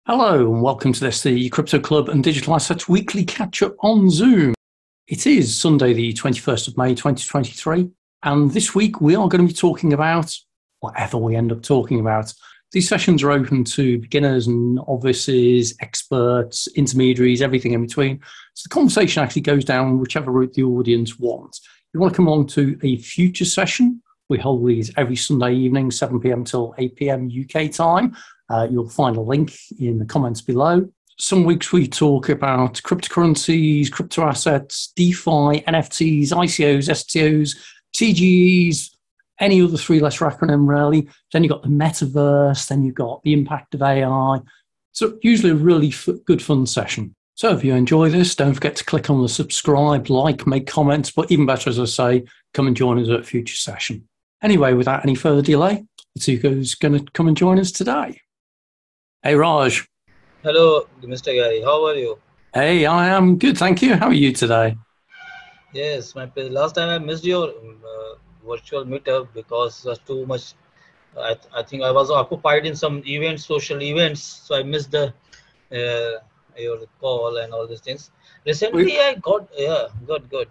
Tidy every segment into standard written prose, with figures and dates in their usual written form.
Hello and welcome to this, the Crypto Club and Digital Assets Weekly Catch-Up on Zoom. It is Sunday the 21st of May 2023, and this week we are going to be talking about whatever we end up talking about. These sessions are open to beginners and novices, experts, intermediaries, everything in between. So the conversation actually goes down whichever route the audience wants. If you want to come along to a future session, we hold these every Sunday evening, 7 p.m. till 8 p.m. UK time. You'll find a link in the comments below. Some weeks we talk about cryptocurrencies, crypto assets, DeFi, NFTs, ICOs, STOs, TGEs, any other three-letter acronym really. Then you've got the metaverse, then you've got the impact of AI. So usually a really good fun session. So if you enjoy this, don't forget to click on the subscribe, like, make comments, but even better, as I say, come and join us at a future session. Anyway, without any further delay, let's see who's going to come and join us today. Hey, Raj. Hello, Mr. Gary. How are you? Hey, I am good, thank you. How are you today? Yes, last time I missed your virtual meetup because it was too much. I think I was occupied in some events, social events, so I missed the your call and all these things. Recently, I got good.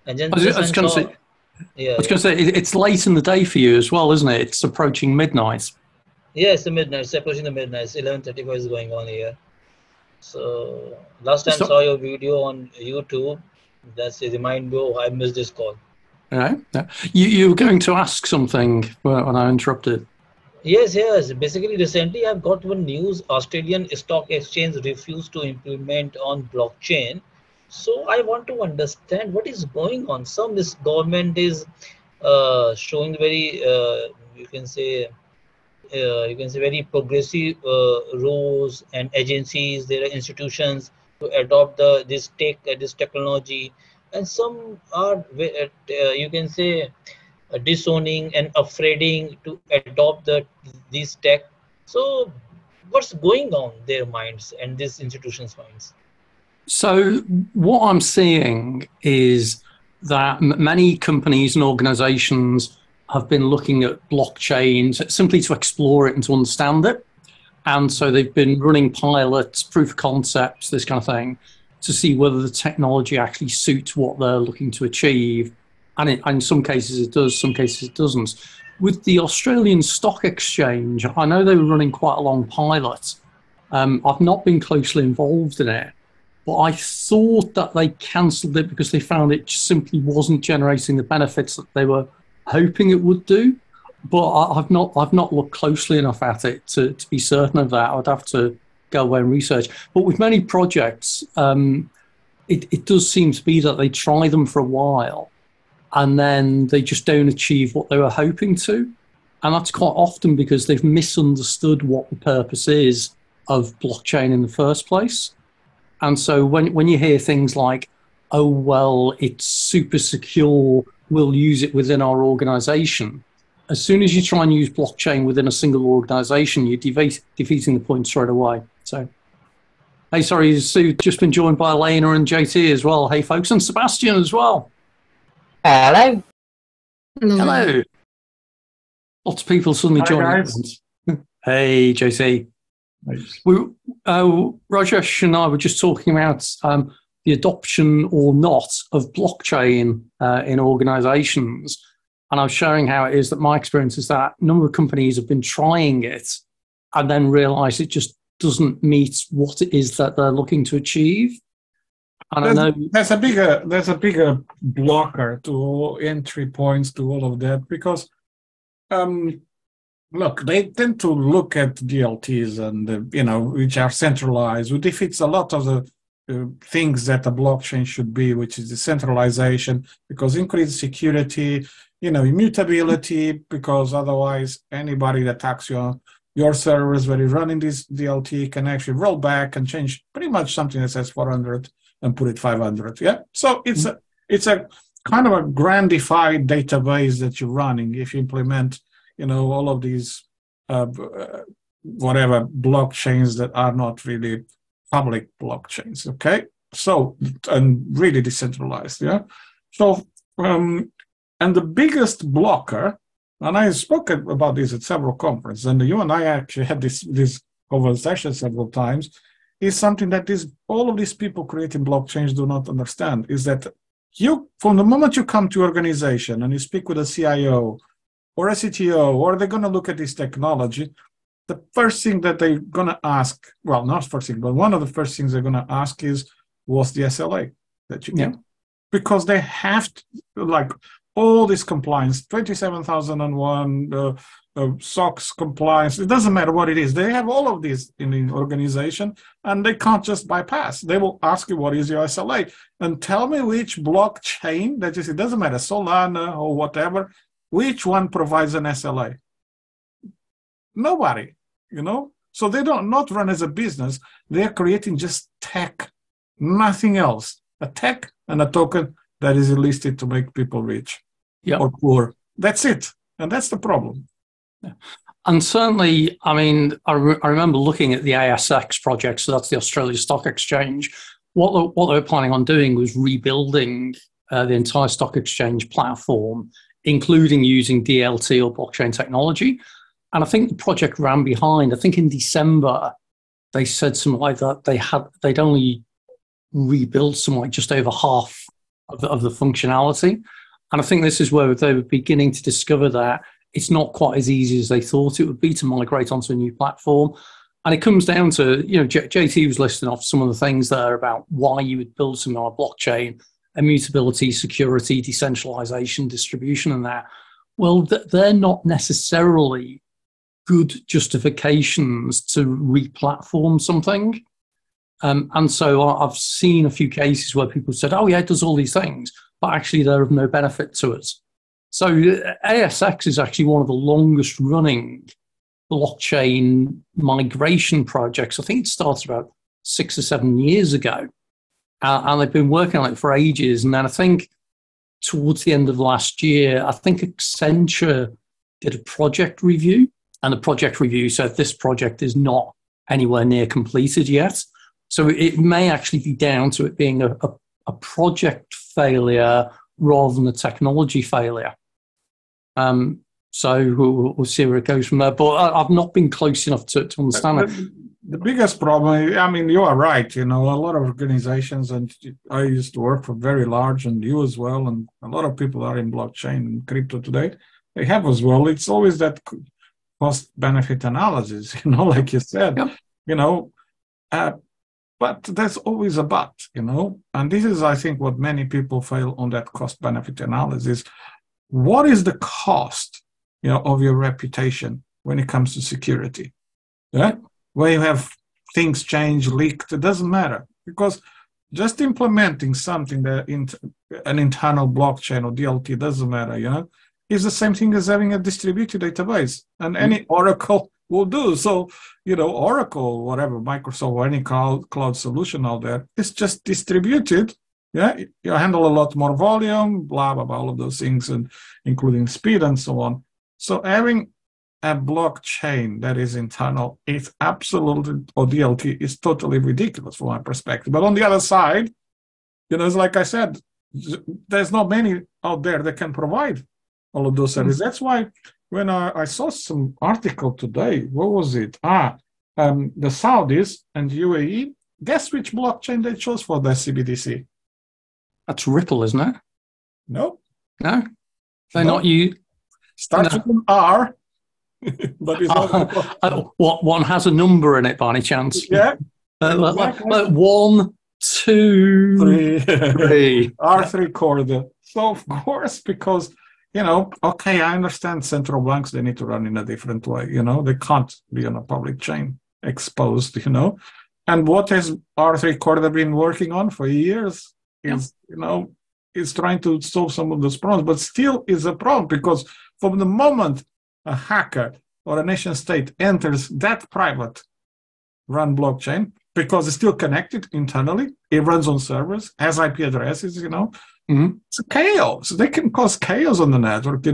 And then I was going to say, it's late in the day for you as well, isn't it? It's approaching midnight. Yeah, it's the midnight. It's approaching the midnight. 11:35 is going on here. So last time I saw your video on YouTube. That's a remind me. I missed this call. Yeah. You were going to ask something when I interrupted. Yes. Basically, recently I've got one news. Australian Stock Exchange refused to implement on blockchain. So I want to understand what is going on. This government is showing very, you can say very progressive rules and agencies. There are institutions to adopt this technology, and some are you can say disowning and afraiding to adopt these tech. So what's going on their minds and these institutions' minds? So what I'm seeing is that many companies and organizations have been looking at blockchains simply to explore it and to understand it. And so they've been running pilots, proof of concepts, this kind of thing, to see whether the technology actually suits what they're looking to achieve. And in some cases it does, some cases it doesn't. With the Australian Stock Exchange, I know they were running quite a long pilot. I've not been closely involved in it, but I thought that they cancelled it because they found it simply wasn't generating the benefits that they were hoping it would do. But I've not looked closely enough at it to be certain of that. I'd have to go away and research. But with many projects, it does seem to be that they try them for a while and then they just don't achieve what they were hoping to. And that's quite often because they've misunderstood what the purpose is of blockchain in the first place. And so when you hear things like, oh, well, it's super secure, we'll use it within our organization. As soon as you try and use blockchain within a single organization, you're defeating the point straight away. So, hey, sorry, Sue, just been joined by Elena and JT as well. Hey, folks, and Sebastian as well. Hello. Hello. Lots of people suddenly joining. Hey, JT. Rajesh and I were just talking about the adoption or not of blockchain in organizations. And I was showing how it is that my experience is that a number of companies have been trying it and then realize it just doesn't meet what it is that they're looking to achieve. And there's a bigger blocker to entry points to all of that because look, they tend to look at DLTs and which are centralized, which defeats a lot of the things that a blockchain should be, which is decentralization, because increased security, immutability, because otherwise anybody that attacks your servers when you're running this DLT can actually roll back and change pretty much something that says 400 and put it 500. Yeah, so it's a kind of a grandified database that you're running if you implement all of these whatever blockchains that are not really public blockchains. Okay, so and really decentralized. Yeah, so and the biggest blocker, and I spoke about this at several conferences, and you and I actually had this conversation several times, is something that all of these people creating blockchains do not understand, is that from the moment you come to organization and you speak with a CIO or a CTO, or they're going to look at this technology, the first thing that they're going to ask, well, not first thing, but one of the first things they're going to ask is, what's the SLA that you get? Because they have to, like, all this compliance, 27,001, SOX compliance, it doesn't matter what it is. They have all of this in the organization, and they can't just bypass. They will ask you, what is your SLA? And tell me which blockchain, that is, it doesn't matter, Solana or whatever, which one provides an SLA? Nobody, So they don't not run as a business. They're creating just tech, nothing else. A tech and a token that is listed to make people rich or poor. That's it. And that's the problem. Yeah. And certainly, I mean, I remember looking at the ASX project, so that's the Australian Stock Exchange. What they were planning on doing was rebuilding the entire stock exchange platform, including using DLT or blockchain technology. And I think the project ran behind. I think in December, they said something like that. They'd only rebuilt something like just over half of the functionality. And I think this is where they were beginning to discover that it's not quite as easy as they thought it would be to migrate onto a new platform. And it comes down to, JT was listing off some of the things there about why you would build something on a blockchain: immutability, security, decentralization, distribution, and that. Well, they're not necessarily good justifications to re-platform something. And so I've seen a few cases where people said, oh, yeah, it does all these things, but actually they're of no benefit to us. So ASX is actually one of the longest running blockchain migration projects. I think it started about 6 or 7 years ago. And they've been working on it for ages. And then I think towards the end of last year, I think Accenture did a project review. And the project review said this project is not anywhere near completed yet. So it may actually be down to it being a project failure rather than a technology failure. So we'll see where it goes from there. But I've not been close enough to understand it. The biggest problem, I mean, you are right. A lot of organizations, and I used to work for very large, and you as well, and a lot of people are in blockchain and crypto today. They have as well. It's always that cost-benefit analysis, like you said, but there's always a but, and this is, I think, what many people fail on, that cost-benefit analysis. What is the cost, of your reputation when it comes to security? Yeah, where you have things change, leaked, it doesn't matter, because just implementing something that an internal blockchain or DLT doesn't matter, is the same thing as having a distributed database, and any Oracle will do. So, Oracle, whatever, Microsoft, or any cloud solution out there, it's just distributed. Yeah, you handle a lot more volume, blah, blah, blah, all of those things, and including speed and so on. So having a blockchain that is internal is absolutely, or DLT, is totally ridiculous from my perspective. But on the other side, it's like I said, there's not many out there that can provide all of those services. That's why when I saw some article today, what was it? The Saudis and UAE, guess which blockchain they chose for their CBDC? That's Ripple, isn't it? No. No? They're not you. Starts with an R, but it's not. What one has a number in it by any chance? Yeah. Like 1, 2, 3. R3 corridor. So, of course, because okay, I understand central banks, they need to run in a different way, they can't be on a public chain exposed, And what has R3 Corridor been working on for years is, is trying to solve some of those problems, but still is a problem, because from the moment a hacker or a nation state enters that private run blockchain, because it's still connected internally, it runs on servers, has IP addresses, It's a chaos. They can cause chaos on the network,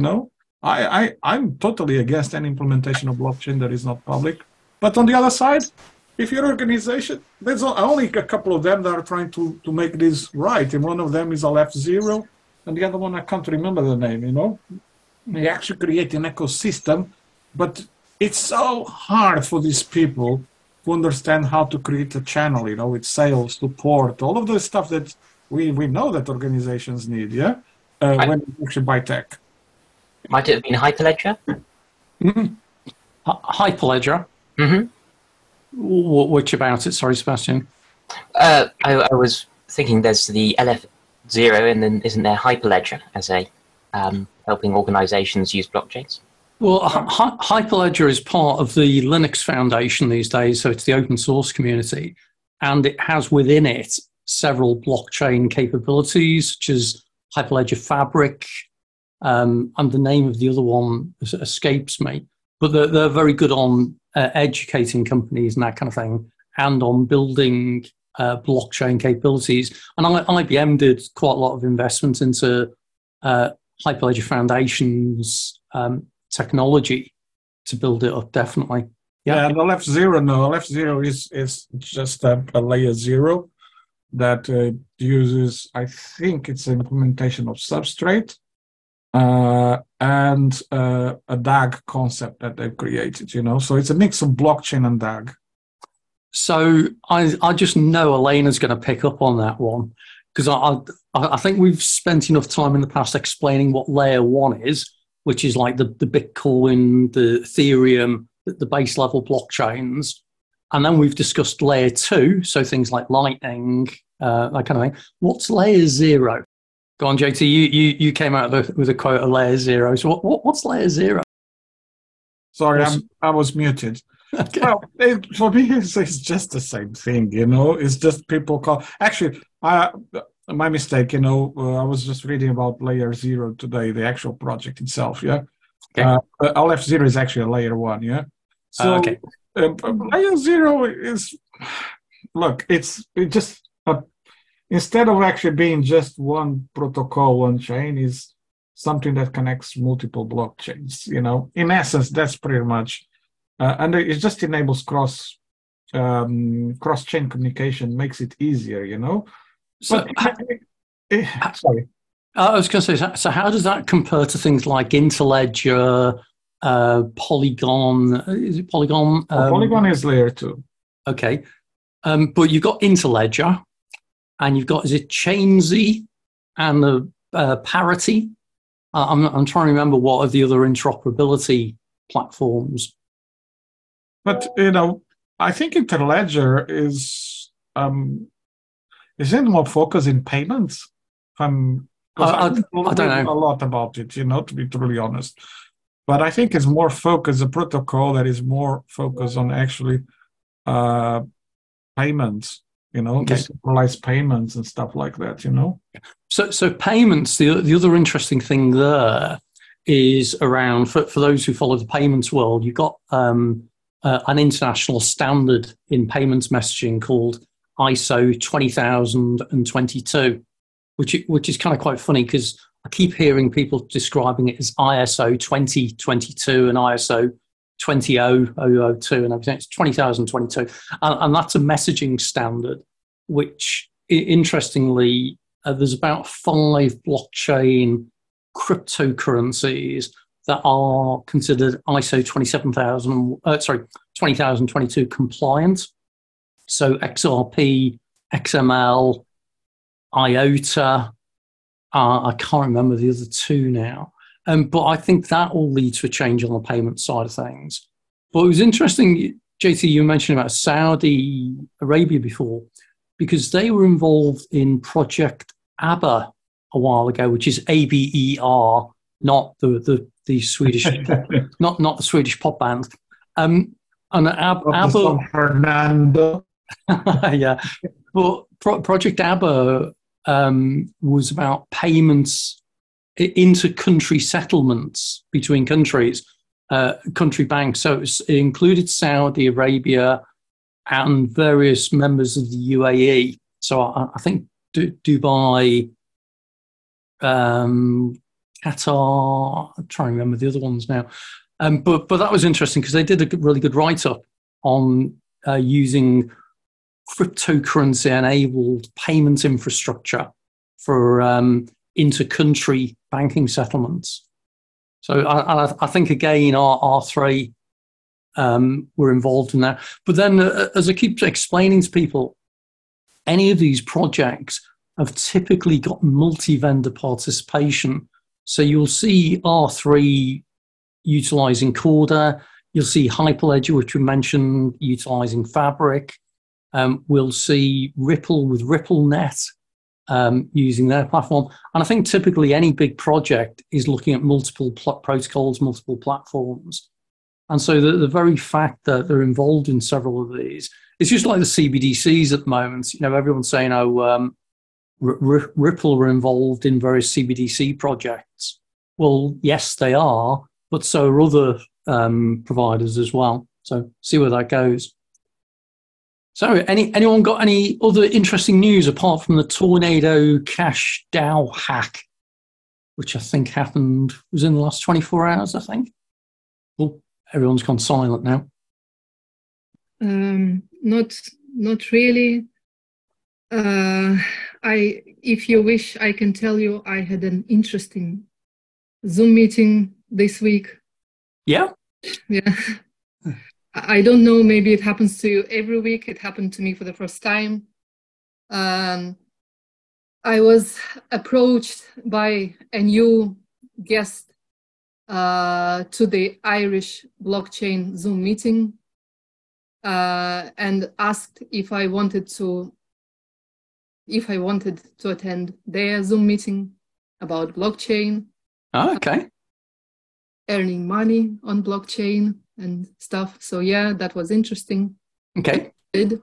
I'm totally against any implementation of blockchain that is not public. But on the other side, if your organization, there's only a couple of them that are trying to make this right. And one of them is Zero, and the other one, I can't remember the name, They actually create an ecosystem, but it's so hard for these people to understand how to create a channel, you know, with sales, support, all of the stuff that we know that organizations need, yeah, when you actually buy tech. Might it have been Hyperledger? Mm-hmm. Hyperledger? Mm-hmm. Which about it? Sorry, Sebastian. I was thinking there's the LF0, and then isn't there Hyperledger as a helping organizations use blockchains? Well, Hyperledger is part of the Linux Foundation these days, so it's the open source community, and it has within it several blockchain capabilities, such as Hyperledger Fabric, and the name of the other one escapes me. But they're very good on educating companies and that kind of thing, and on building blockchain capabilities. And IBM did quite a lot of investment into Hyperledger Foundation's technology to build it up, definitely. Yeah, and LF0 is just a layer 0 that uses, I think it's an implementation of Substrate and a DAG concept that they've created, you know. So it's a mix of blockchain and DAG. So I just know Elena's going to pick up on that one, because I think we've spent enough time in the past explaining what layer 1 is, which is like the Bitcoin, the Ethereum, the base level blockchains. And then we've discussed layer 2, so things like Lightning, that kind of thing. What's layer 0? Go on, JT, you came out with a quote of layer 0. So what's layer 0? Sorry, I was muted. Okay. Well, for me, it's just the same thing, you know. It's just people call. Actually, my mistake, you know. I was just reading about layer 0 today, the actual project itself. Yeah. Okay. LF0 is actually a layer 1. Yeah. So okay. Layer 0 is, look, it just instead of actually being just one protocol, one chain, is something that connects multiple blockchains. You know, in essence, that's pretty much. And it just enables cross-chain communication, makes it easier, you know. So, sorry. I was going to say, so how does that compare to things like Interledger, Polygon? Is it Polygon? Polygon is layer 2. Okay. But you've got Interledger, and you've got, is it Chainsy and the Parity? I'm trying to remember what are the other interoperability platforms. But, you know, I think Interledger is it more focused in payments? I don't know a lot about it, you know, to be truly honest. But I think it's more focused, a protocol that is more focused on actually payments, you know, decentralized payments and stuff like that, you know. So payments, the other interesting thing there is around, for those who follow the payments world, you've got an international standard in payments messaging called ISO 20022, which is kind of quite funny because I keep hearing people describing it as ISO 2022 and ISO 20002 and everything. It's 20022, and that's a messaging standard. Which, interestingly, there's about 5 blockchain cryptocurrencies that are considered ISO 20022 compliant. So XRP, XML, IOTA, I can't remember the other 2 now. But I think that will lead to a change on the payment side of things. But it was interesting, JT, you mentioned about Saudi Arabia before, because they were involved in Project Aber a while ago, which is ABER, not the Swedish, not the Swedish pop band. And Aber, Fernando. yeah, but Project Aber was about payments into country settlements between countries, country banks. So it included Saudi Arabia and various members of the UAE. So I think Dubai, Qatar, I'm trying to remember the other ones now. But that was interesting because they did a really good write-up on using cryptocurrency-enabled payments infrastructure for inter-country banking settlements. So I think, again, our 3 were involved in that. But then, as I keep explaining to people, any of these projects have typically got multi-vendor participation. So you'll see R3 utilizing Corda. You'll see Hyperledger, which we mentioned, utilizing Fabric. We'll see Ripple with RippleNet using their platform. And I think typically any big project is looking at multiple protocols, multiple platforms. And so the very fact that they're involved in several of these, it's just like the CBDCs at the moment. You know, everyone's saying, Ripple are involved in various CBDC projects. Well, yes, they are, but so are other providers as well. So see where that goes. So anyone got any other interesting news apart from the Tornado Cash DAO hack, which I think was in the last 24 hours, I think. Well, everyone's gone silent now. Not really. If you wish, I can tell you I had an interesting Zoom meeting this week. Yeah? Yeah. I don't know, maybe it happens to you every week. It happened to me for the first time. I was approached by a new guest to the Irish blockchain Zoom meeting and asked if I wanted to attend their Zoom meeting about blockchain. Oh, okay. Earning money on blockchain and stuff. So yeah, that was interesting. Okay. And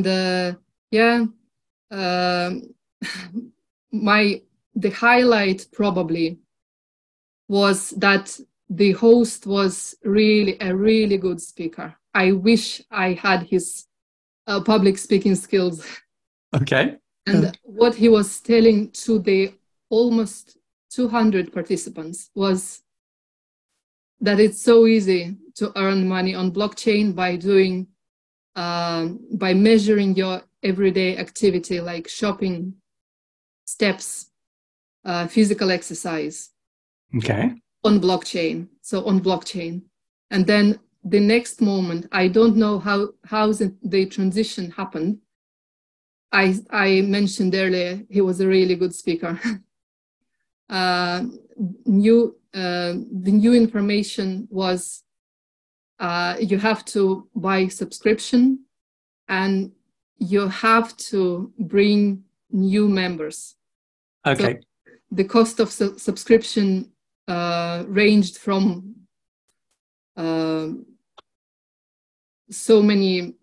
the highlight probably was that the host was really a really good speaker. I wish I had his public speaking skills. Okay. And what he was telling to the almost 200 participants was that it's so easy to earn money on blockchain by measuring your everyday activity like shopping, steps, physical exercise. Okay. On blockchain. So on blockchain. And then the next moment, I don't know how the transition happened. I mentioned earlier, he was a really good speaker. The new information was you have to buy subscription and you have to bring new members. Okay. So the cost of subscription ranged from so many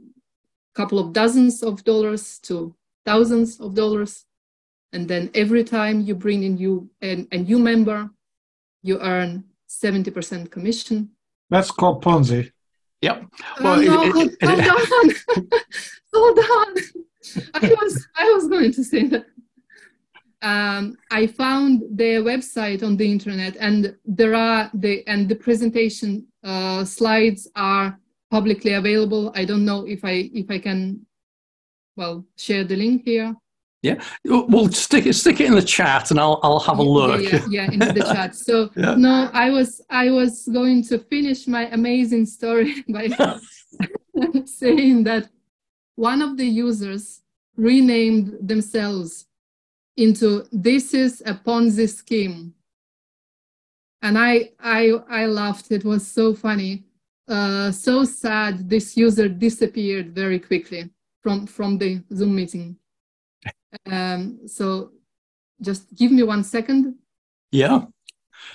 couple of dozens of dollars to thousands of dollars. And then every time you bring in a new member, you earn 70% commission. That's called Ponzi. Yep. Well, hold on. Hold on. I was going to say that. I found their website on the internet, and the presentation slides are publicly available. I don't know if I can, share the link here. Yeah, we'll stick it in the chat, and I'll have a look. Yeah, into the chat. So yeah. No, I was going to finish my amazing story by saying that one of the users renamed themselves into "This is a Ponzi scheme," and I laughed. It was so funny, so sad. This user disappeared very quickly from the Zoom meeting. So just give me 1 second. Yeah.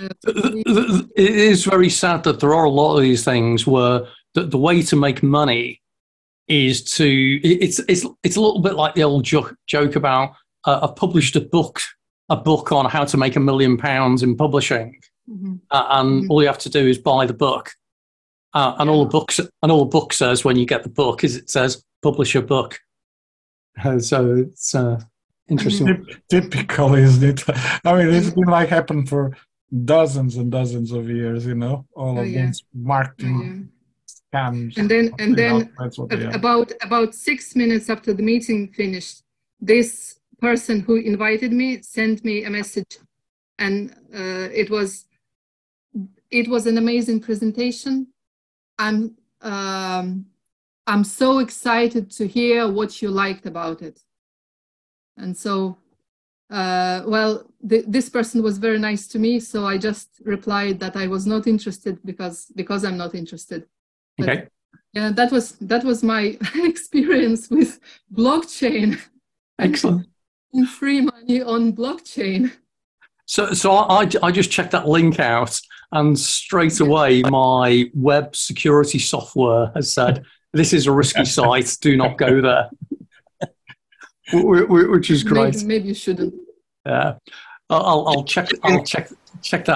It is very sad that there are a lot of these things where the way to make money is it's a little bit like the old joke about I've published a book on how to make £1 million in publishing, and all you have to do is buy the book, and all the book says when you get the book is it says publish a book. So it's interesting. Typical, isn't it? I mean, it's been happened for dozens and dozens of years. All of these marketing scams. And then about 6 minutes after the meeting finished, this person who invited me sent me a message, and it was an amazing presentation. I'm so excited to hear what you liked about it. And so, well, this person was very nice to me, so I just replied that I was not interested because I'm not interested. But, okay. Yeah, that was my experience with blockchain. Excellent. And free money on blockchain. So I just checked that link out, and straight away my web security software has said, "This is a risky site. Do not go there," which is great. Maybe you shouldn't. Yeah, I'll check that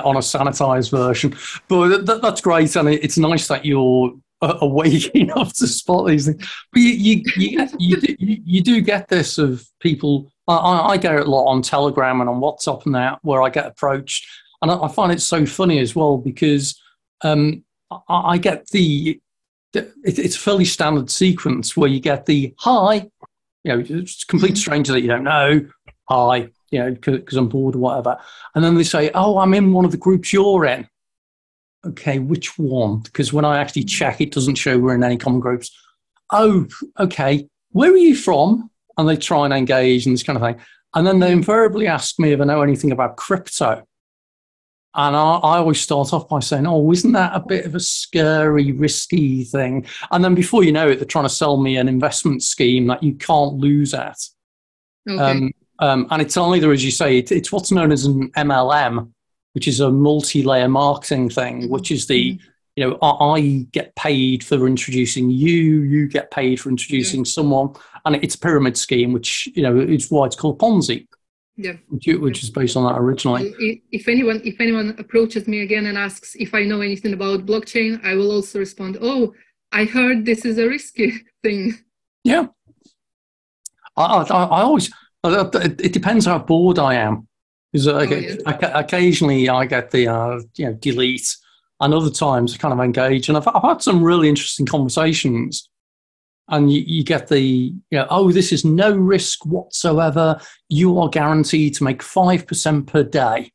on a sanitized version. But that's great, and it's nice that you're awake enough to spot these things. But you do get this of people. I get it a lot on Telegram and on WhatsApp and that, where I get approached, and I find it so funny as well because I get it's a fairly standard sequence where you get the hi, it's a complete stranger that you don't know, hi, because I'm bored or whatever, and then they say, oh, I'm in one of the groups you're in. Okay, which one? Because when I actually check, it doesn't show we're in any common groups. Oh, okay, where are you from? And they try and engage and this kind of thing. And then they invariably ask me if I know anything about crypto. And I always start off by saying, oh, isn't that a bit of a scary, risky thing? And then before you know it, they're trying to sell me an investment scheme that you can't lose at. Okay. And it's either, as you say, it's what's known as an MLM, which is a multi-layer marketing thing, which is the, I get paid for introducing you get paid for introducing someone, and it's a pyramid scheme, which, it's why it's called Ponzi, which is based on that originally. If anyone approaches me again and asks if I know anything about blockchain, I will also respond, oh, I heard this is a risky thing. Yeah. I always, it depends how bored I am. Because occasionally I get the delete, and other times I kind of engage. And I've had some really interesting conversations, and you get the oh, this is no risk whatsoever. You are guaranteed to make 5% per day.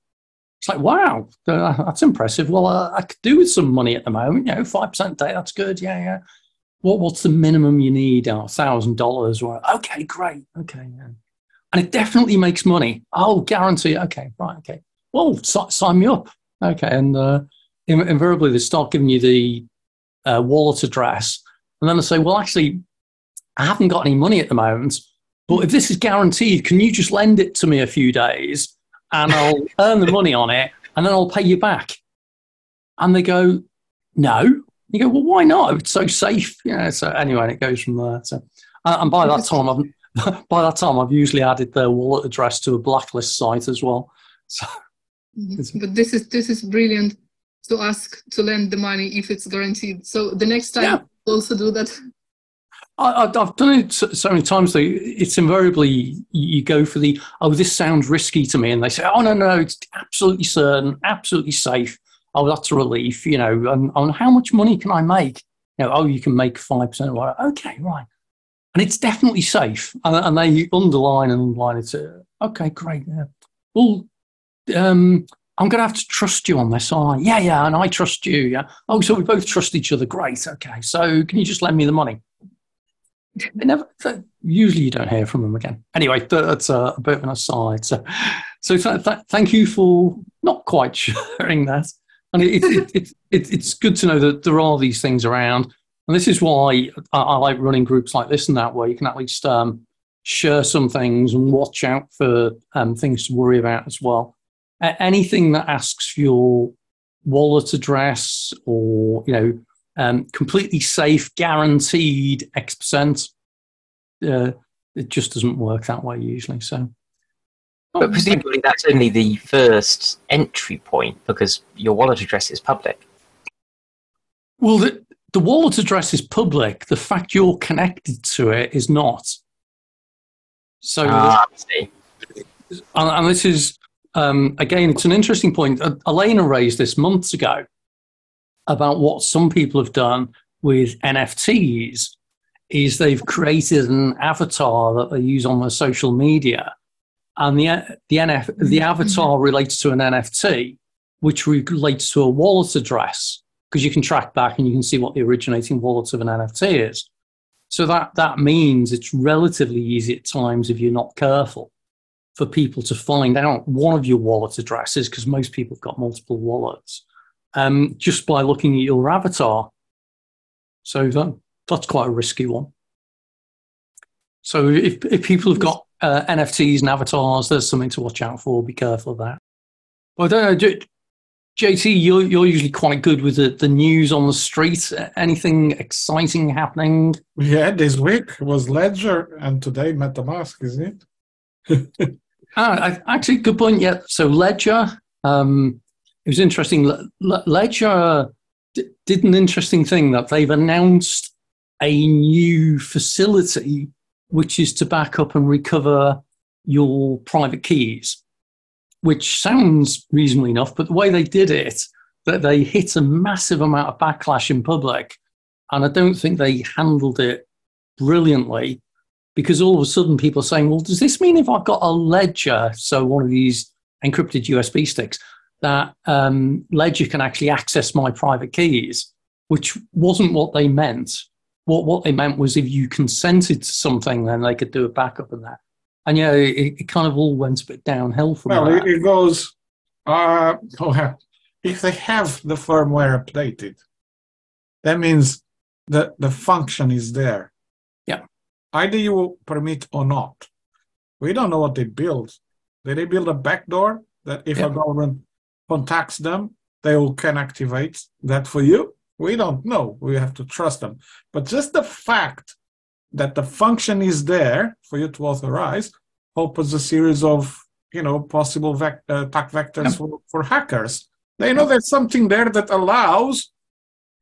It's like, wow, that's impressive. Well, I could do with some money at the moment. 5% a day, that's good. Yeah. What's the minimum you need? $1,000. Well, okay, great. Okay, yeah. And it definitely makes money. Oh, guarantee. Okay, right. Okay. Well, sign me up. Okay. And invariably, they start giving you the wallet address. And then they say, well, actually, I haven't got any money at the moment. But if this is guaranteed, can you just lend it to me a few days and I'll earn the money on it and then I'll pay you back? And they go, no. You go, well, why not? It's so safe. So anyway, it goes from there. So, and by that time, I've usually added their wallet address to a blacklist site as well. So, but this is brilliant to ask to lend the money if it's guaranteed. So the next time, I'll also do that. I've done it so many times. It's invariably you go for the, oh, this sounds risky to me, and they say, oh no, it's absolutely certain, absolutely safe. Oh, that's a relief, and how much money can I make? Oh, you can make 5%. Okay, right. And it's definitely safe. And they underline it. Okay, great. Yeah. Well, I'm going to have to trust you on this, aren't I? Yeah, and I trust you. Yeah. Oh, so we both trust each other. Great. Okay. So can you just lend me the money? Usually you don't hear from them again. Anyway, that's a bit of an aside. So thank you for not quite sharing that. And it's good to know that there are these things around. And this is why I like running groups like this and that, where you can at least share some things and watch out for things to worry about as well. Anything that asks for your wallet address or, completely safe, guaranteed X%, it just doesn't work that way usually. So, but presumably that's only the first entry point because your wallet address is public. Well, the wallet address is public. The fact you're connected to it is not. So, I see. And this is, again, it's an interesting point. Elena raised this months ago about what some people have done with NFTs is they've created an avatar that they use on their social media. And the avatar relates to an NFT, which relates to a wallet address. because you can track back and you can see what the originating wallet of an NFT is. So that means it's relatively easy at times, if you're not careful, for people to find out one of your wallet addresses, because most people have got multiple wallets, just by looking at your avatar. So that's quite a risky one. So if people have got NFTs and avatars, there's something to watch out for. Be careful of that. Well, I don't know, JT, you're usually quite good with the news on the street. Anything exciting happening? Yeah, this week was Ledger, and today Metamask, isn't it? Actually, good point. Yeah. So Ledger, it was interesting. Ledger did an interesting thing, that they've announced a new facility which is to back up and recover your private keys, which sounds reasonably enough, but the way they did it, that they hit a massive amount of backlash in public, and I don't think they handled it brilliantly, because all of a sudden people are saying, well, does this mean if I've got a Ledger, so one of these encrypted USB sticks, that Ledger can actually access my private keys, which wasn't what they meant. What they meant was if you consented to something, then they could do a backup of that. And yeah, it kind of all went a bit downhill from that. Well, it goes, if they have the firmware updated, that means that the function is there. Yeah. Either you permit or not. We don't know what they build. Did they build a backdoor that if a government contacts them, they can activate that for you? We don't know. We have to trust them. But just the fact that the function is there for you to authorize opens a series of, possible attack vectors for hackers. They know there's something there that allows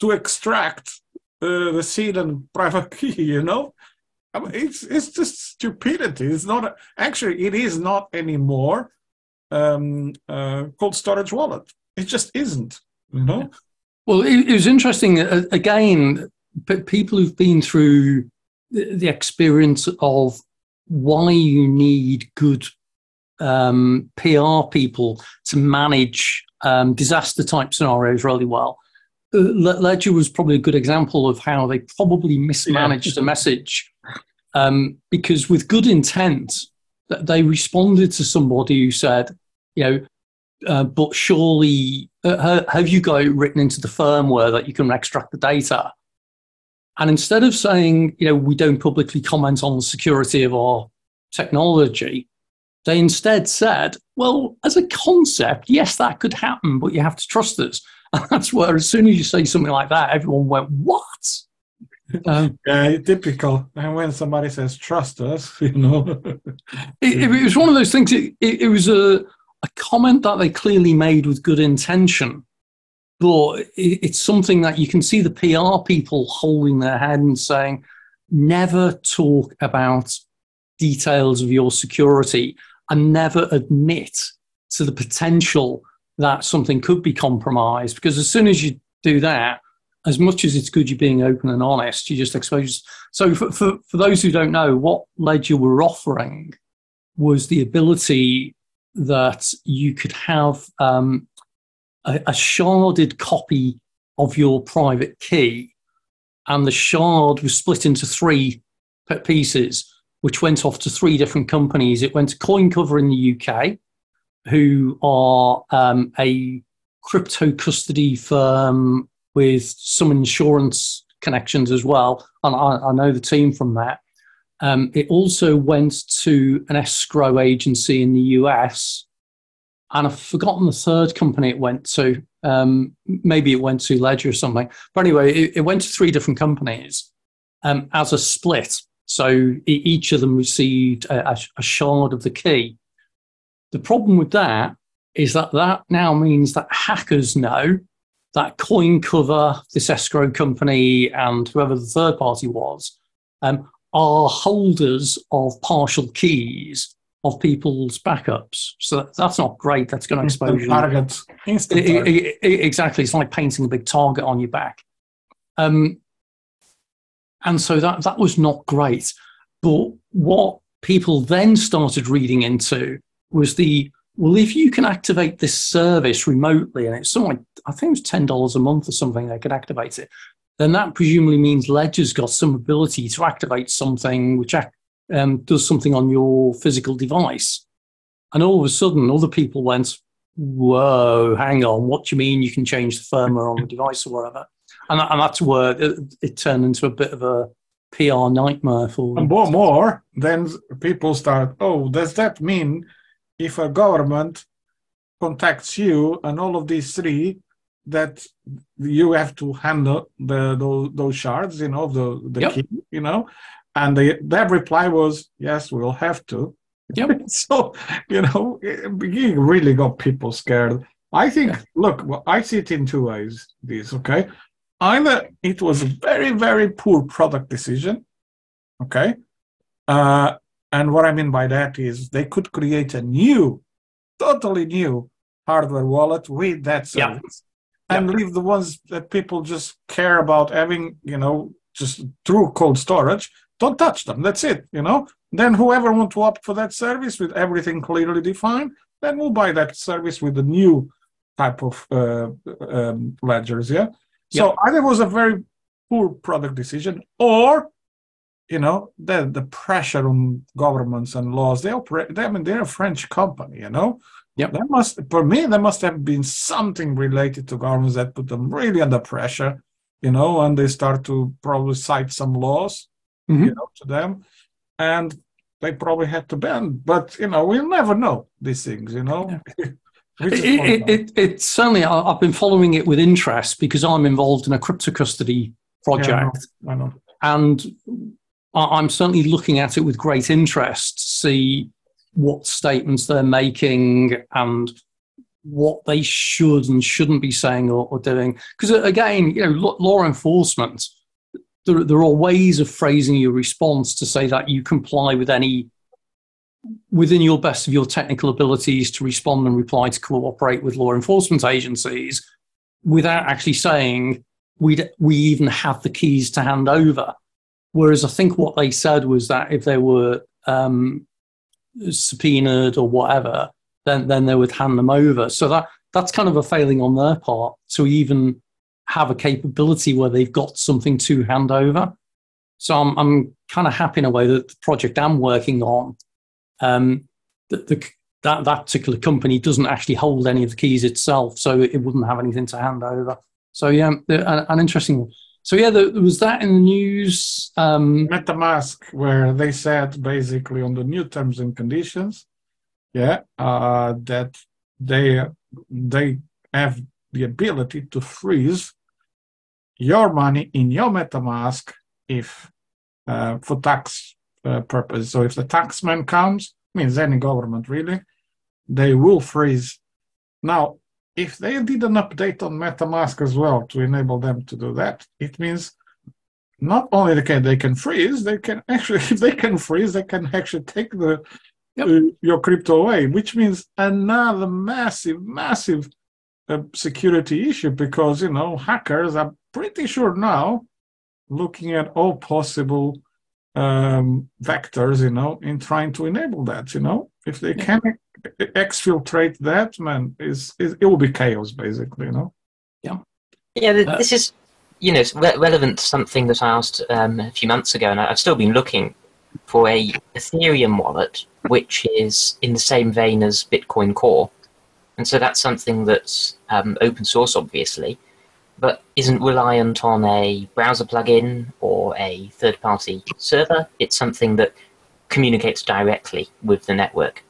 to extract the seed and private key, I mean, it's just stupidity. It's not, actually, it is not anymore cold storage wallet. It just isn't, Well, it was interesting. Again, people who've been through the experience of why you need good PR people to manage disaster type scenarios really well. Ledger was probably a good example of how they probably mismanaged the message, because with good intent, they responded to somebody who said, but surely, have you got it written into the firmware that you can extract the data? And instead of saying, we don't publicly comment on the security of our technology, they instead said, well, as a concept, yes, that could happen, but you have to trust us. And that's where, as soon as you say something like that, everyone went, what? Typical. And when somebody says, trust us, it was one of those things. It was a comment that they clearly made with good intention, but it's something that you can see the PR people holding their head and saying, never talk about details of your security and never admit to the potential that something could be compromised, because as soon as you do that, as much as it's good you're being open and honest, you just expose. So for those who don't know, what Ledger were offering was the ability that you could have a sharded copy of your private key, and the shard was split into 3 pieces, which went off to 3 different companies. It went to CoinCover in the UK, who are a crypto custody firm with some insurance connections as well, and I know the team from that. It also went to an escrow agency in the US, and I've forgotten the third company it went to. Maybe it went to Ledger or something. But anyway, it went to 3 different companies as a split. So each of them received a shard of the key. The problem with that is that now means that hackers know that CoinCover, this escrow company, and whoever the third party was, are holders of partial keys of people's backups. So that's not great. That's going to expose you. Instant target. Exactly. It's like painting a big target on your back. And so that was not great. But what people then started reading into was the well, if you can activate this service remotely, and it's something like, I think it was $10 a month or something, they could activate it, then that presumably means Ledger's got some ability to activate something which does something on your physical device. And all of a sudden, other people went, whoa, hang on, what do you mean you can change the firmware on the device or whatever? And that's where it turned into a bit of a PR nightmare for them. And more, then people start, oh, does that mean if a government contacts you and all of these three, that you have to handle those shards, the key, And their reply was, yes, we'll have to. Yep. So, you really got people scared. I think, look, I see it in two ways, okay? Either it was a very, very poor product decision, okay? And what I mean by that is they could create a totally new hardware wallet with that service and leave the ones that people just care about having, just through cold storage. Don't touch them. That's it, Then whoever wants to opt for that service with everything clearly defined, then we'll buy that service with the new type of ledgers, So either it was a very poor product decision, or the pressure on governments and laws. They're a French company, There must have been something related to governments that put them really under pressure, and they start to probably cite some laws, to them, and they probably had to ban. But we'll never know these things, It's certainly, I've been following it with interest because I'm involved in a crypto custody project. I know. And I'm certainly looking at it with great interest to see what statements they're making and what they should and shouldn't be saying or doing. Because again, law enforcement, there are ways of phrasing your response to say that you comply with any, within your best of your technical abilities to respond and reply to cooperate with law enforcement agencies without actually saying we even have the keys to hand over. Whereas I think what they said was that if they were subpoenaed or whatever, then they would hand them over. So that's kind of a failing on their part to even have a capability where they've got something to hand over. So I'm kind of happy in a way that the project I'm working on, that particular company doesn't actually hold any of the keys itself, so it wouldn't have anything to hand over. So an interesting one. So was that in the news? Metamask, where they said basically on the new terms and conditions, that they have the ability to freeze your money in your Metamask if for tax purposes. So if the taxman comes, means any government really, they will freeze. Now, if they did an update on Metamask as well to enable them to do that, it means not only they can freeze, they can actually, if they can freeze, they can actually take your crypto away, which means another massive security issue, because hackers are pretty sure now looking at all possible vectors, in trying to enable that. If they can exfiltrate that, man, it will be chaos, basically. This is relevant to something that I asked a few months ago, and I've still been looking for a Ethereum wallet which is in the same vein as Bitcoin Core. And so that's something that's open source, obviously, but isn't reliant on a browser plugin or a third-party server. It's something that communicates directly with the network.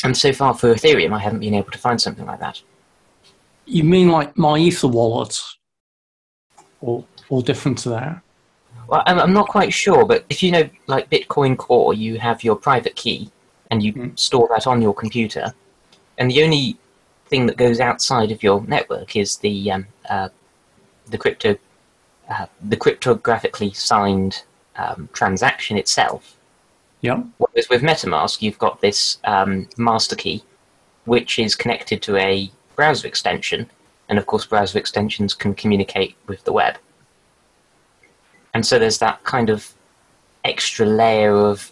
And so far for Ethereum, I haven't been able to find something like that. You mean like my Ether wallet, or different to that? Well, I'm not quite sure, but if like Bitcoin Core, you have your private key and you store that on your computer, and the only thing that goes outside of your network is the cryptographically signed transaction itself. Yeah. Whereas with MetaMask, you've got this master key, which is connected to a browser extension, and of course, browser extensions can communicate with the web. And so there's that kind of extra layer of,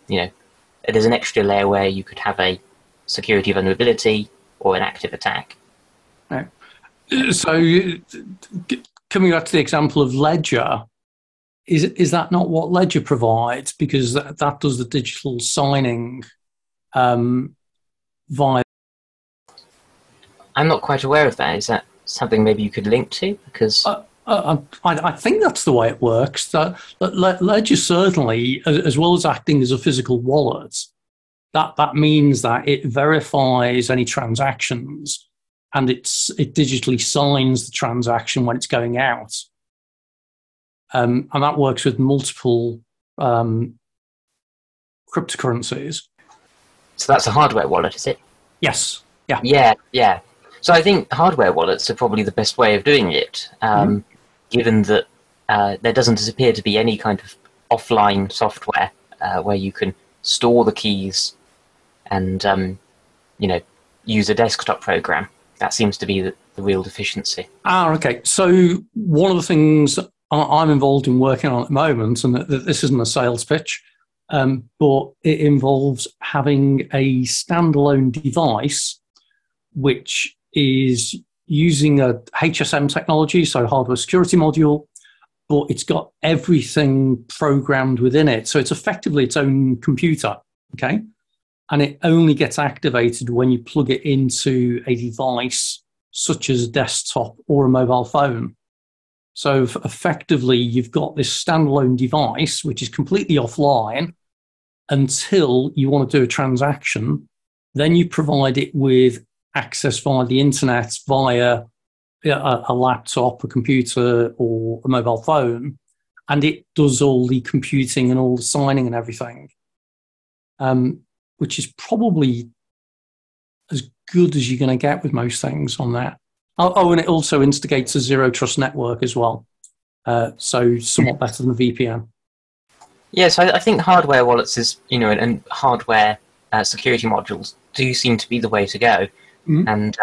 there's an extra layer where you could have a security vulnerability or an active attack. Right. So coming back to the example of Ledger, is that not what Ledger provides? Because that does the digital signing via... I'm not quite aware of that. Is that something maybe you could link to? Because I think that's the way it works. That Ledger certainly, as well as acting as a physical wallet, that means that it verifies any transactions and it digitally signs the transaction when it's going out. And that works with multiple cryptocurrencies. So that's a hardware wallet, is it? Yes. Yeah. Yeah. So I think hardware wallets are probably the best way of doing it, given that there doesn't appear to be any kind of offline software where you can store the keys and use a desktop program. That seems to be the real deficiency. Okay. So one of the things I'm involved in working on at the moment, and this isn't a sales pitch, but it involves having a standalone device which is using a HSM technology, so hardware security module, but it's got everything programmed within it. So it's effectively its own computer, okay? And it only gets activated when you plug it into a device such as a desktop or a mobile phone. So effectively, you've got this standalone device, which is completely offline until you want to do a transaction. Then you provide it with access via the internet, via a laptop, a computer, or a mobile phone, and it does all the computing and all the signing and everything, which is probably as good as you're going to get with most things on that. Oh, and it also instigates a zero trust network as well, so somewhat better than the VPN. Yes, I think hardware wallets is, and hardware security modules do seem to be the way to go. Mm-hmm. And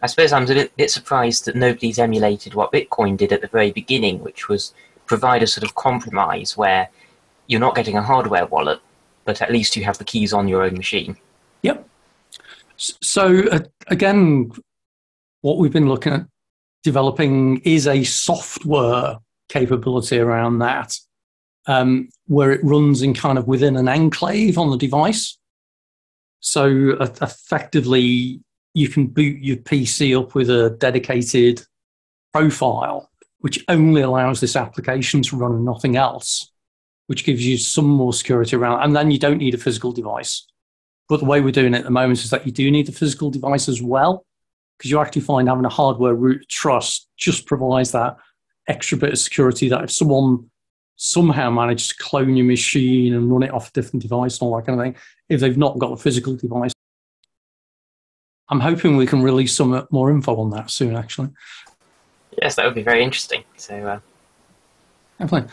I suppose I'm a bit surprised that nobody's emulated what Bitcoin did at the very beginning, which was provide a sort of compromise where you're not getting a hardware wallet, but at least you have the keys on your own machine. Yep. So again, what we've been looking at developing is a software capability around that, where it runs in kind of within an enclave on the device. So effectively, you can boot your PC up with a dedicated profile, which only allows this application to run and nothing else, which gives you some more security around. And then you don't need a physical device. But the way we're doing it at the moment is that you do need a physical device as well, because you actually find having a hardware root of trust just provides that extra bit of security that if someone somehow managed to clone your machine and run it off a different device and all that kind of thing, if they've not got a physical device. I'm hoping we can release some more info on that soon, actually. Yes, that would be very interesting. So, definitely.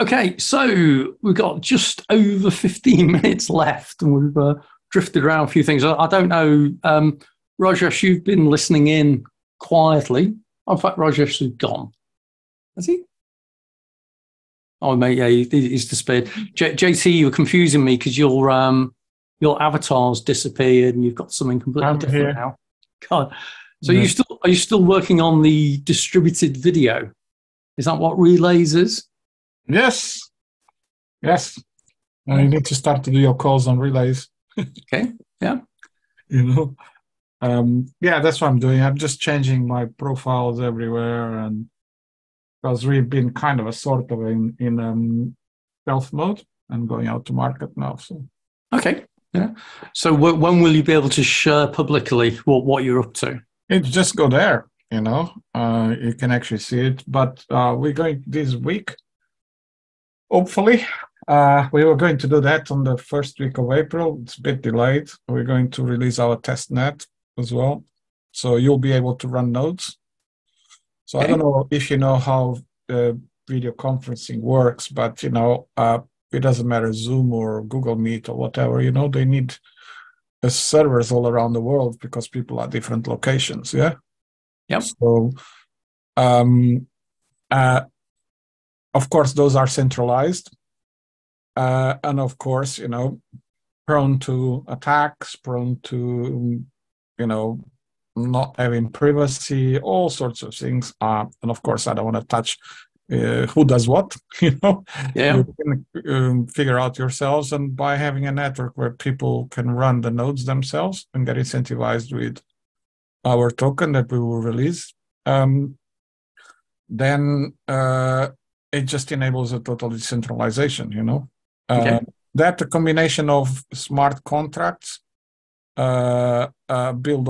Okay, so we've got just over 15 minutes left, and we've drifted around a few things. I don't know, Rajesh, you've been listening in quietly. In fact, Rajesh is gone. Has he? Oh, mate, yeah, he's disappeared. JT, you were confusing me because your avatar's disappeared and you've got something completely different now. God. So are you still working on the distributed video? Is that what Relays is? Yes. You need to start to do your calls on Relays. Okay. Yeah. Yeah, that's what I'm doing. I'm just changing my profiles everywhere, and because we've been kind of a sort of in stealth mode and going out to market now. So okay. Yeah. So when will you be able to share publicly what you're up to? It's just go there, you can actually see it. But we're going this week, hopefully. We were going to do that on the first week of April. It's a bit delayed. We're going to release our test net as well. So you'll be able to run nodes. So okay. I don't know if you know how video conferencing works, but, it doesn't matter, Zoom or Google Meet or whatever, they need servers all around the world because people are different locations, yeah? Yep. So, of course, those are centralized. And of course, prone to attacks, prone to, not having privacy, all sorts of things. And of course, I don't want to touch who does what, Yeah. You can figure out yourselves, and by having a network where people can run the nodes themselves and get incentivized with our token that we will release, then it just enables a total decentralization, Okay. That a combination of smart contracts built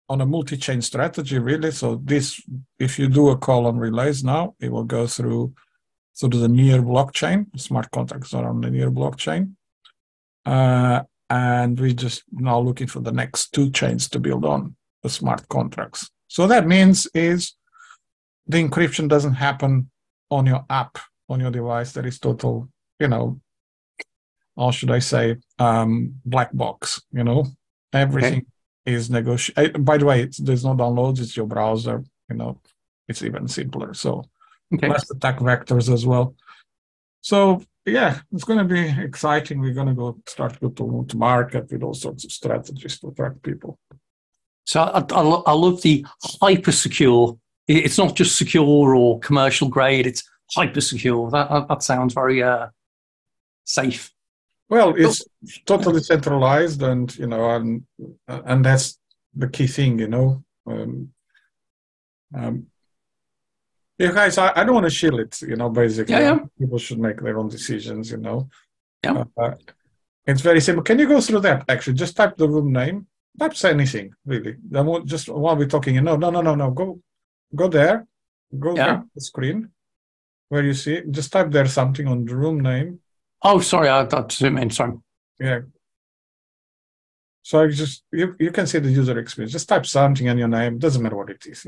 on a multi-chain strategy, really. So this, if you do a call on relays now, it will go through the near blockchain. Smart contracts are on the near blockchain. And we just now looking for the next 2 chains to build on the smart contracts. So that means is the encryption doesn't happen on your app, on your device. That is total, how should I say, black box, everything is negotiated. By the way, there's no downloads, it's your browser, it's even simpler. So less attack vectors as well. So yeah, it's going to be exciting. We're going to start to market with all sorts of strategies to attract people. So I love the hyper secure. It's not just secure or commercial grade, it's hyper secure. That sounds very safe. Well, it's totally centralized, and and that's the key thing, You guys, I don't want to shield it, basically. Yeah. People should make their own decisions, Yeah. It's very simple. Can you go through that, actually? Just type the room name. Type anything, really. Just while we're talking, no. Go there. Go back to the screen where you see. Just type there something on the room name. Oh, sorry, I didn't mean, sorry. Yeah. So you can see the user experience. Just type something in your name. Doesn't matter what it is,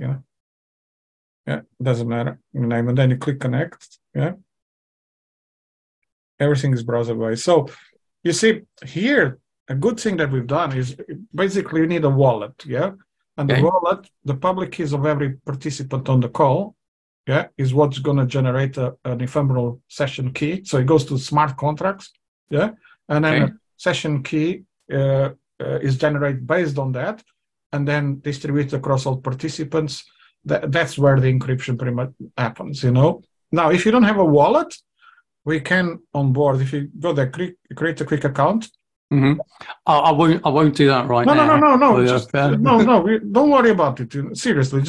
Yeah, doesn't matter. Your name, and then you click connect. Yeah. Everything is browser-based. So you see here, a good thing that we've done is basically you need a wallet, yeah? And the wallet, the public keys of every participant on the call, is what's going to generate an ephemeral session key. So it goes to smart contracts, and then a session key is generated based on that, and then distributed across all participants. That's where the encryption pretty much happens, Now, if you don't have a wallet, we can onboard. If you go there, create a quick account. Mm-hmm. I won't do that right now. No. Don't worry about it. Seriously,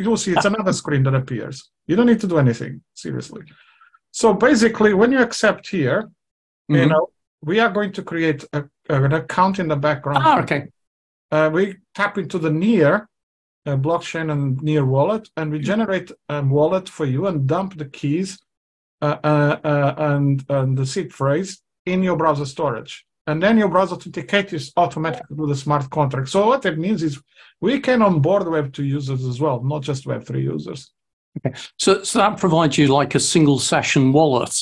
you'll see it's another screen that appears. You don't need to do anything. Seriously. So basically, when you accept here, we are going to create an account in the background. Okay. We tap into the near blockchain and near wallet, and we generate a wallet for you and dump the keys and the seed phrase in your browser storage. And then your browser authenticates automatically with the smart contract. So what that means is we can onboard Web2 users as well, not just Web3 users. Okay. So that provides you like a single session wallet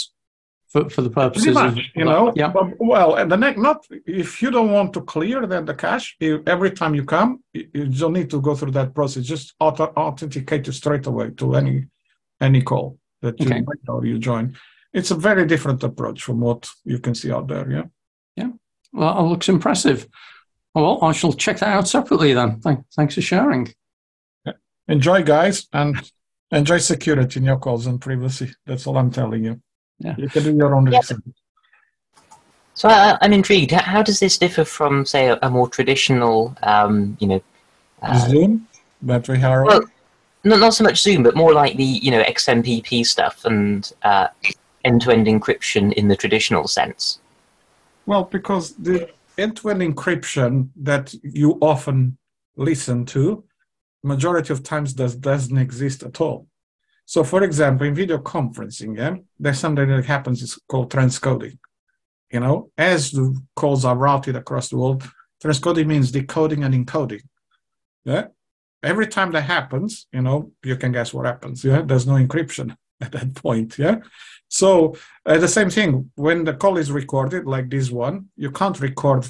for the purposes of Yeah. Well, and not if you don't want to clear the cache, every time you come, you don't need to go through that process. Just authenticate you straight away to any call that you join. It's a very different approach from what you can see out there. Yeah. Yeah. Well, it looks impressive. Well, I shall check that out separately then. Thanks for sharing. Yeah. Enjoy, guys, and enjoy security in your calls and privacy. That's all I'm telling you. Yeah. You can do your own research. So I'm intrigued. How does this differ from, say, a more traditional, Zoom that we have? Well, not so much Zoom, but more like the, XMPP stuff and end-to-end encryption in the traditional sense. Well, because the end-to-end encryption that you often listen to, majority of times doesn't exist at all. So, for example, in video conferencing, there's something that happens. It's called transcoding. As the calls are routed across the world, transcoding means decoding and encoding. Yeah. Every time that happens, you can guess what happens. Yeah. There's no encryption at that point. Yeah. So the same thing when the call is recorded, like this one, you can't record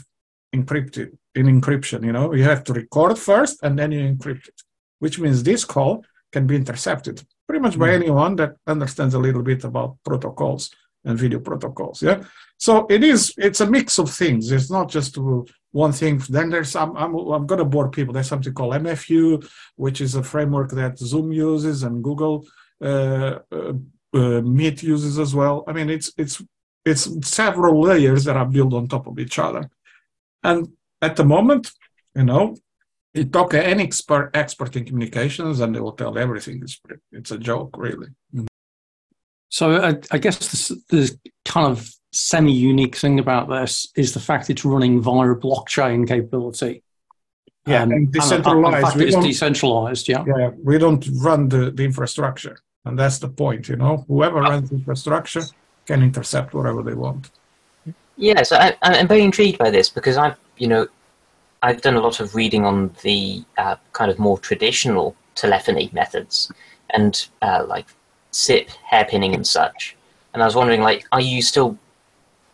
encrypted in encryption. You have to record first and then you encrypt it, which means this call can be intercepted pretty much by anyone that understands a little bit about protocols and video protocols. Yeah. So it's a mix of things. It's not just one thing. Then there's I'm going to bore people. There's something called MFU, which is a framework that Zoom uses and Google Meet uses as well. I mean, it's several layers that are built on top of each other. And at the moment, you talk to any expert in communications, and they will tell everything. It's a joke, really. So I guess the kind of semi-unique thing about this is the fact it's running via a blockchain capability. Yeah, and decentralized. And the fact it's decentralized, yeah. Yeah, we don't run the infrastructure, and that's the point. Whoever runs the infrastructure can intercept whatever they want. Yeah, so I'm very intrigued by this because I've done a lot of reading on the kind of more traditional telephony methods and like SIP, hairpinning and such. And I was wondering, like, are you still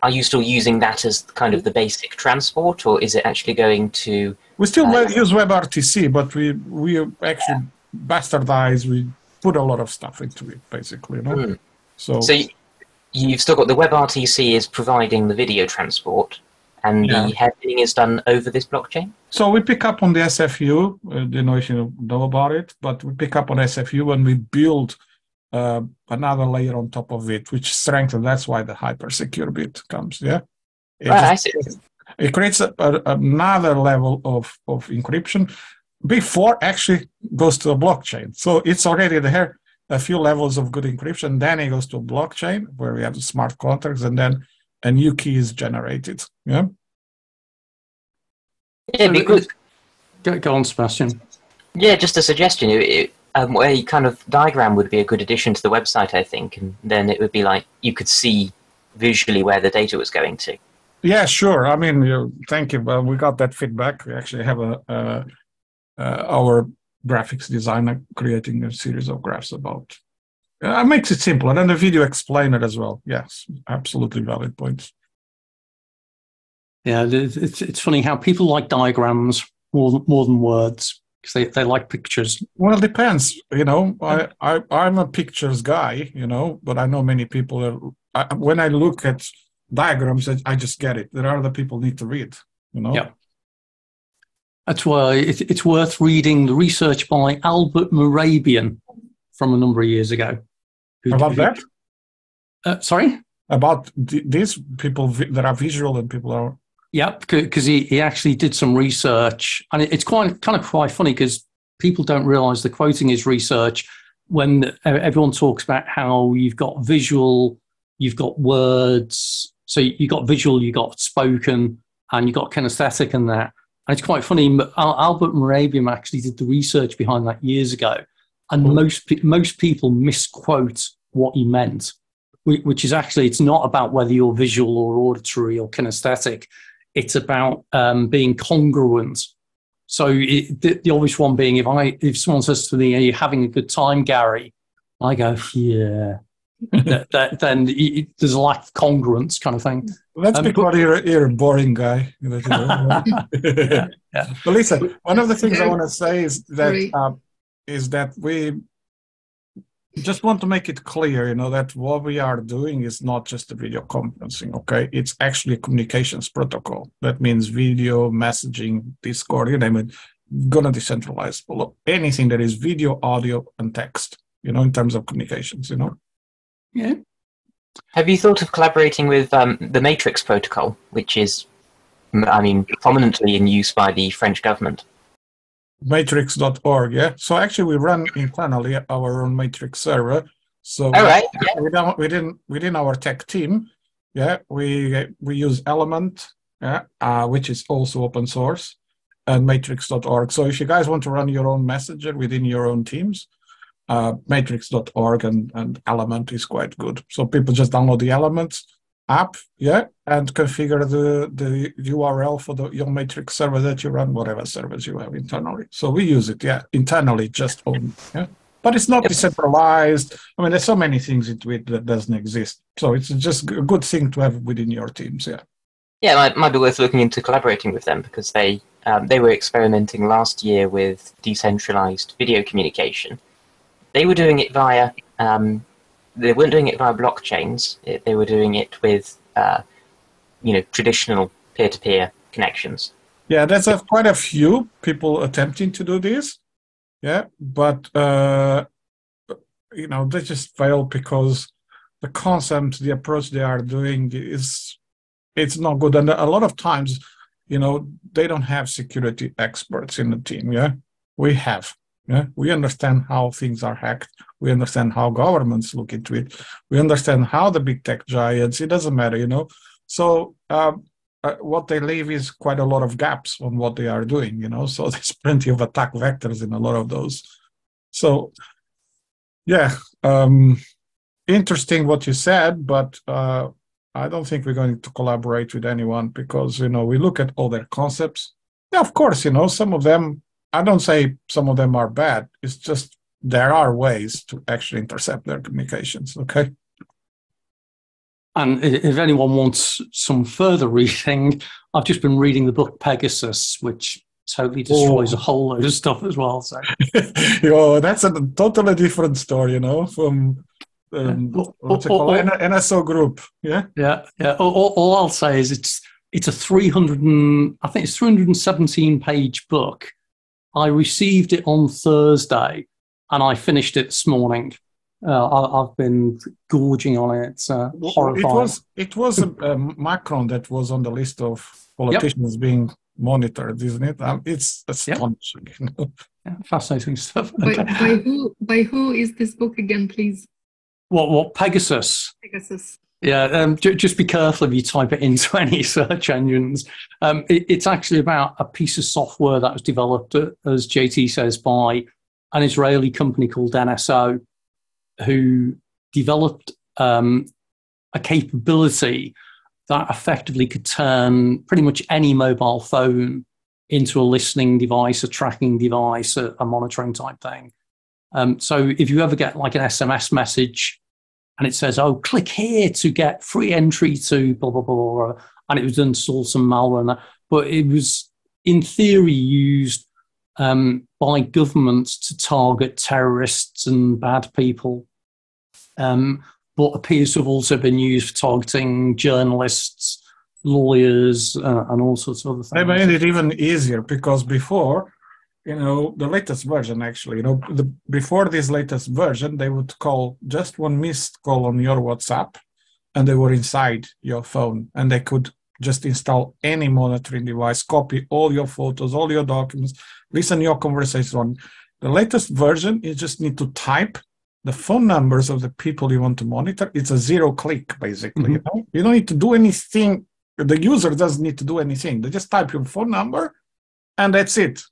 using that as kind of the basic transport, or is it actually going to? We still use WebRTC, but we actually bastardize. We put a lot of stuff into it, basically. So you've still got the WebRTC is providing the video transport, and the hairpinning is done over this blockchain? So we pick up on the SFU. I don't know if you know about it, but we pick up on SFU and we build another layer on top of it, which strengthens. That's why the hyper-secure bit comes, yeah? I see. It creates another level of encryption before actually goes to a blockchain. So it's already there, a few levels of good encryption. Then it goes to a blockchain where we have the smart contracts, and then a new key is generated. Yeah. Yeah, because go on, Sebastian. Yeah, just a suggestion. A kind of diagram would be a good addition to the website, I think, and then it would be like you could see visually where the data was going to. Yeah, sure. I mean, thank you. We got that feedback. We actually have our graphics designer creating a series of graphs about. It makes it simpler, and the video explainer as well. Yes, absolutely valid points. Yeah, it's funny how people like diagrams more than words because they like pictures. Well, it depends. I'm a pictures guy, but I know many people when I look at diagrams, I just get it. There are other people need to read, Yeah. That's why it's worth reading the research by Albert Morabian from a number of years ago. About that? Sorry? About these people that are visual and people are... Yeah, because he actually did some research, and it's quite funny because people don't realize the quoting his research when everyone talks about how you've got visual, you've got words, so you've got visual, you've got spoken, and you've got kinesthetic and that. And it's quite funny, Albert Morabian actually did the research behind that years ago, and most people misquote what he meant, which is actually, it's not about whether you're visual or auditory or kinesthetic. It's about being congruent. So the obvious one being, if someone says to me, "Are you having a good time, Gary?" I go, "Yeah." Then there's a lack of congruence, kind of thing. That's because you're a boring guy. Yeah. But listen, one of the things I want to say is that we just want to make it clear, that what we are doing is not just a video conferencing, okay? It's actually a communications protocol. That means video, messaging, Discord, you name it, gonna decentralize anything that is video, audio, and text, in terms of communications, Yeah. Have you thought of collaborating with the Matrix protocol, which is, prominently in use by the French government? Matrix.org, yeah. So actually, we run internally our own Matrix server. So all right, within our tech team, yeah, we use Element, which is also open source, and Matrix.org. So if you guys want to run your own messenger within your own teams, Matrix.org and Element is quite good. So people just download the Element app, yeah, and configure the URL for your Matrix server that you run, whatever servers you have internally. So we use it, yeah, internally, just only, yeah. But it's not decentralized. There's so many things into it that doesn't exist. So it's just a good thing to have within your teams, yeah. Yeah, it might be worth looking into collaborating with them because they were experimenting last year with decentralized video communication. They were doing it via they weren't doing it via blockchains. They were doing it with, traditional peer-to-peer connections. Yeah, there's quite a few people attempting to do this. Yeah, but they just fail because the concept, the approach they are doing it's not good, and a lot of times, they don't have security experts in the team. Yeah, we have. Yeah, we understand how things are hacked. We understand how governments look into it. We understand how the big tech giants. It doesn't matter, So what they leave is quite a lot of gaps on what they are doing. So there's plenty of attack vectors in a lot of those. So, yeah, interesting what you said, but I don't think we're going to collaborate with anyone because we look at all their concepts. Yeah, of course, some of them. I don't say some of them are bad. It's just there are ways to actually intercept their communications, okay? And if anyone wants some further reading, I've just been reading the book Pegasus, which totally destroys a whole load of stuff as well. So, that's a totally different story, from what's it called? NSO group. Yeah. All I'll say is it's a 317-page book. I received it on Thursday, and I finished it this morning. I've been gorging on it. It's horrifying. It was Macron that was on the list of politicians being monitored, isn't it? It's astonishing. Yeah, fascinating stuff. By who is this book again, please? What Pegasus? Pegasus. Yeah, just be careful if you type it into any search engines. It's actually about a piece of software that was developed, as JT says, by an Israeli company called NSO, who developed a capability that effectively could turn pretty much any mobile phone into a listening device, a tracking device, a monitoring type thing. So if you ever get like an SMS message and it says, oh, click here to get free entry to blah, blah, blah, blah, and it was install some malware and that. But it was, in theory, used by governments to target terrorists and bad people, but appears to have also been used for targeting journalists, lawyers, and all sorts of other things. They made it even easier because before, the latest version actually, before this latest version, they would call just one missed call on your WhatsApp and they were inside your phone and they could just install any monitoring device, copy all your photos, all your documents, listen to your conversation on. The latest version, you just need to type the phone numbers of the people you want to monitor. It's a zero click, basically. Mm-hmm. You don't need to do anything. The user doesn't need to do anything. They just type your phone number and that's it.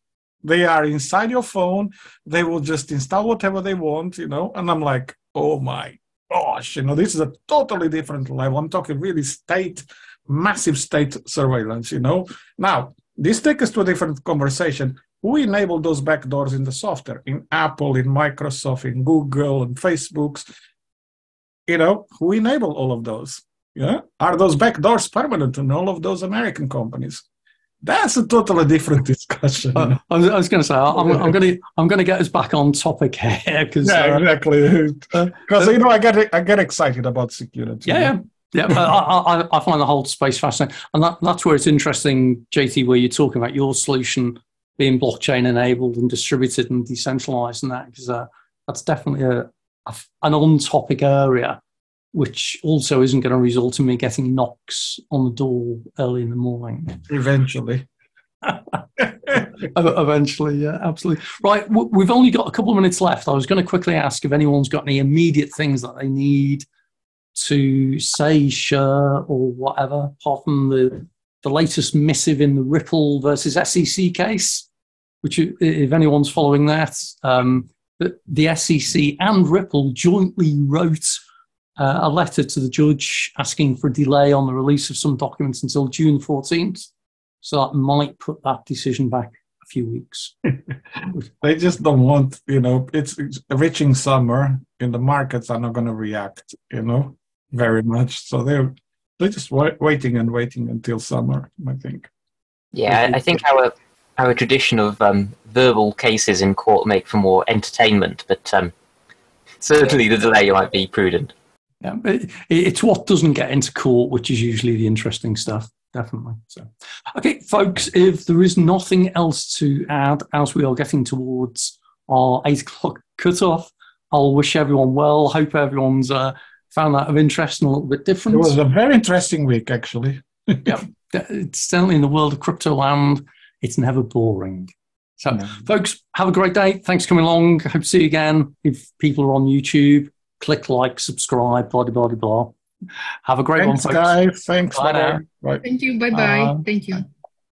They are inside your phone. They will just install whatever they want, and I'm like, oh my gosh, this is a totally different level. I'm talking really massive state surveillance, Now, this takes us to a different conversation. Who enabled those backdoors in the software? In Apple, in Microsoft, in Google, and Facebook's. Who enabled all of those? Yeah, are those backdoors permanent in all of those American companies? That's a totally different discussion. I was going to say I'm going to get us back on topic here because exactly. Because I get excited about security. Yeah. I find the whole space fascinating, and that's where it's interesting, JT, where you're talking about your solution being blockchain enabled and distributed and decentralized, and that because that's definitely an on-topic area, which also isn't going to result in me getting knocks on the door early in the morning. Eventually. Eventually, yeah, absolutely. Right, we've only got a couple of minutes left. I was going to quickly ask if anyone's got any immediate things that they need to say, share, or whatever, apart from the latest missive in the Ripple versus SEC case, which, if anyone's following that, the SEC and Ripple jointly wrote a letter to the judge asking for a delay on the release of some documents until June 14th. So that might put that decision back a few weeks. They just don't want, it's reaching summer and the markets are not going to react, very much. So they're just waiting until summer, I think. Yeah, I think our tradition of verbal cases in court make for more entertainment, but Certainly, the delay might be prudent. Yeah, it's what doesn't get into court, which is usually the interesting stuff. Definitely. So, okay, folks, if there is nothing else to add as we are getting towards our 8 o'clock cutoff, I'll wish everyone well. Hope everyone's found that of interest and a little bit different. It was a very interesting week, actually. Yeah, it's certainly in the world of crypto land, it's never boring. So, folks, have a great day. Thanks for coming along. Hope to see you again. If people are on YouTube, click like, subscribe, blah, blah, blah, blah. Have a great one, folks. Thanks, guys. Thanks. Bye now. Bye. Thank you. Bye-bye. Thank you.